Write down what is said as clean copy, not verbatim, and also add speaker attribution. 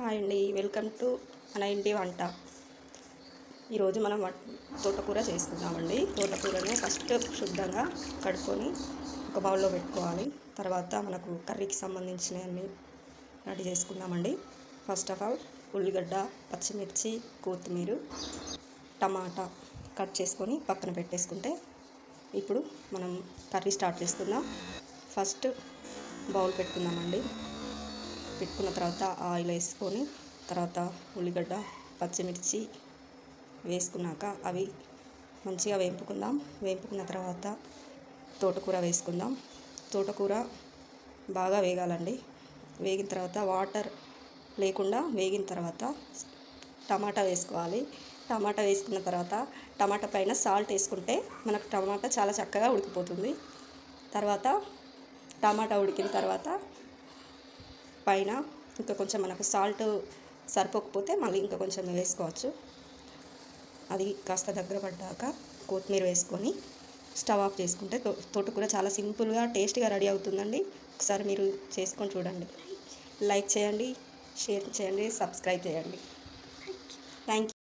Speaker 1: Hi అండి, welcome to మన ఇంటి వంట. ఈరోజు మనం తోటకూర చేసుకుందామండి. తోటకూరని ఫస్ట్ శుభ్రంగా కడుక్కొని ఒక బౌల్లో పెట్టుకోవాలి. తర్వాత మనకు కర్రీకి సంబంధించినవన్నీ రెడీ చేసుకుందామండి. ఫస్ట్ ఆఫ్ ఆల్ ఉల్లిగడ్డ, పచ్చిమిర్చి, కొత్తిమీర, టమాటా కట్ చేసుకొని పక్కన పెట్టేసుకుంటే ఇప్పుడు మనం కర్రీ స్టార్ట్ చేసుకుందాం. ఫస్ట్ బౌల్ పెట్టుకుందామండి. పెట్టుకున్న తర్వాత ఆయిల్ వేసుకొని తర్వాత ఉల్లిగడ్డ, పచ్చిమిర్చి వేసుకున్నాక అవి మంచిగా వేపుకున్న తర్వాత తోటకూర వేసుకుందాం. తోటకూర బాగా వేగాలండి. వేగిన తర్వాత వాటర్ లేకుండా వేగిన తర్వాత టమాటా వేసుకోవాలి. టమాటా వేసుకున్న తర్వాత టమాటా పైన సాల్ట్ వేసుకుంటే మనకు టమాటా చాలా చక్కగా ఉడికిపోతుంది. తర్వాత టమాటా ఉడికిన తర్వాత పైన ఇంకా కొంచెం మనకు సాల్ట్ సరిపోకపోతే మళ్ళీ ఇంకా కొంచెం వేసుకోవచ్చు. అది కాస్త దగ్గర పడ్డాక కొత్తిమీర వేసుకొని స్టవ్ ఆఫ్ చేసుకుంటే తోటకూర చాలా సింపుల్గా టేస్టీగా రెడీ అవుతుందండి. ఒకసారి మీరు చేసుకొని చూడండి. లైక్ చేయండి, షేర్ చేయండి, సబ్స్క్రైబ్ చేయండి. Thank you.